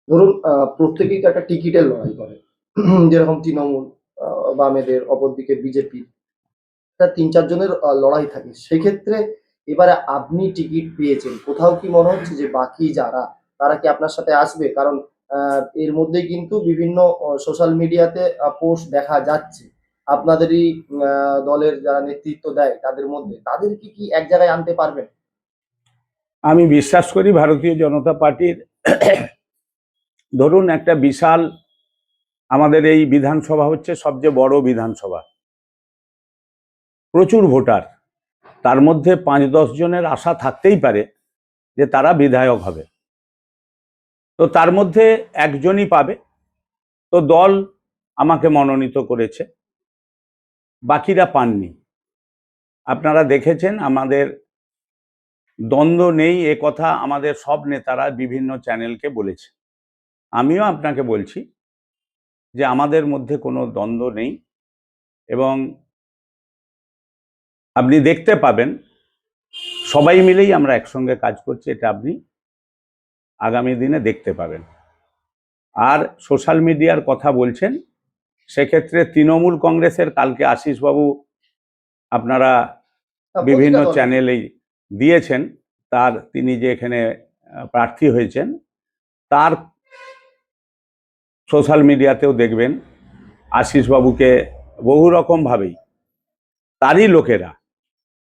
ধরুন প্রত্যেকেই তো একটা টিকিটের লড়াই করে। যেরকম তৃণমূল, বামেদের, অপরদিকে বিজেপি, একটা ৩-৪ জনের লড়াই থাকে। সেক্ষেত্রে এবারে আপনি টিকিট পেয়েছেন। কোথাও কি মনে হচ্ছে যে বাকি যারা, তারা কি আপনার সাথে আসবে? কারণ এর মধ্যেই কিন্তু বিভিন্ন সোশ্যাল মিডিয়াতে পোস্ট দেখা যাচ্ছে। আপনাদেরই দলের যারা নেতৃত্ব দেয় তাদের মধ্যে। তাদেরকে কি এক জায়গায় আনতে পারবেন? আমি বিশ্বাস করি ভারতীয় জনতা পার্টির ধরুন একটা বিশাল আমাদের এই বিধানসভা হচ্ছে সবচেয়ে বড় বিধানসভা, প্রচুর ভোটার, তার মধ্যে ৫-১০ জনের আশা থাকতেই পারে যে তারা বিধায়ক হবে। তো তার মধ্যে একজনই পাবে। তো দল আমাকে মনোনীত করেছে, বাকিরা পাননি। আপনারা দেখেছেন আমাদের দ্বন্দ্ব নেই এ কথা আমাদের সব নেতারা বিভিন্ন চ্যানেলকে বলেছে। আমিও আপনাকে বলছি যে আমাদের মধ্যে কোনো দ্বন্দ্ব নেই, এবং আপনি দেখতে পাবেন সবাই মিলেই আমরা একসঙ্গে কাজ করছি, এটা আপনি আগামী দিনে দেখতে পাবেন। আর সোশ্যাল মিডিয়ার কথা বলছেন, সেক্ষেত্রে তৃণমূল কংগ্রেসের কালকে আশিসবাবু আপনারা বিভিন্ন প্রতিটা দলের। চ্যানেলেই দিয়েছেন, তিনি যে এখানে প্রার্থী হয়েছেন তার সোশ্যাল মিডিয়াতেও দেখবেন আশিসবাবুকে বহু রকমভাবেই তারই লোকেরা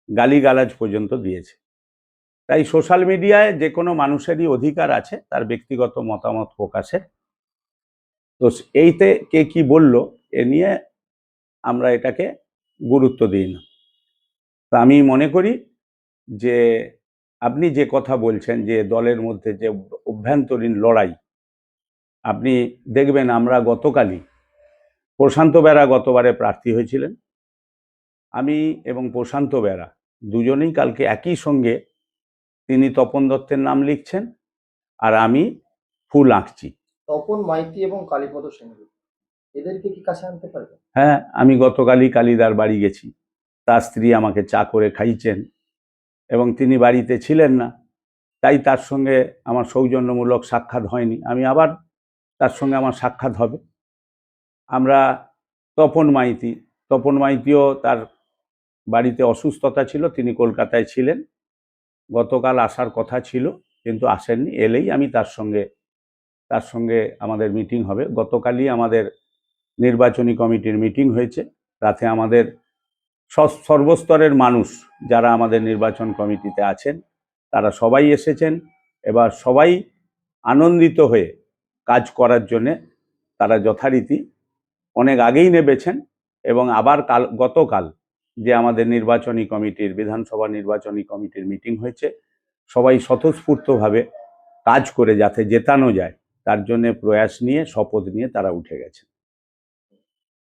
গালিগালাজ পর্যন্ত দিয়েছে। তাই সোশ্যাল মিডিয়ায় যে কোনো মানুষেরই অধিকার আছে তার ব্যক্তিগত মতামত প্রকাশের। তো এইতে কে কি বলল এ নিয়ে আমরা এটাকে গুরুত্ব দিই না। তা আমি মনে করি যে আপনি যে কথা বলছেন যে দলের মধ্যে যে অভ্যন্তরীণ লড়াই, আপনি দেখবেন আমরা গতকালই প্রশান্ত বেরা গতবারে প্রার্থী হয়েছিলেন, আমি এবং প্রশান্ত বেরা দুজনেই কালকে একই সঙ্গে তিনি তপন দত্তের নাম লিখছেন আর আমি ফুল আঁকছি। তপন মাইতি এবং কালীপদ সেনগুপ্ত, এদেরকে কি কাছে আনতে পারবেন? হ্যাঁ, আমি গতকালই কালীদার বাড়ি গেছি, তার স্ত্রী আমাকে চা করে খাইয়েছেন এবং তিনি বাড়িতে ছিলেন না, তাই তার সঙ্গে আমার সৌজন্যমূলক সাক্ষাৎ হয়নি। আমি আবার তার সঙ্গে আমার সাক্ষাৎ হবে। আমরা তপন মাইতিও তার বাড়িতে অসুস্থতা ছিল, তিনি কলকাতায় ছিলেন, গতকাল আসার কথা ছিল কিন্তু আসেননি। এলেই আমি তার সঙ্গে আমাদের মিটিং হবে। গতকালই আমাদের নির্বাচনী কমিটির মিটিং হয়েছে, তাতে আমাদের সর্বস্তরের মানুষ যারা আমাদের নির্বাচন কমিটিতে আছেন তারা সবাই এসেছেন। এবার সবাই আনন্দিত হয়ে কাজ করার জন্যে তারা যথারীতি অনেক আগেই নেমেছেন। এবং আবার গতকাল যে আমাদের নির্বাচনী কমিটির বিধানসভা নির্বাচনী কমিটির মিটিং হয়েছে, সবাই স্বতঃস্ফূর্তভাবে কাজ করে যাতে জেতানো যায় তার জন্য প্রয়াস নিয়ে শপথ নিয়ে তারা উঠে গেছেন।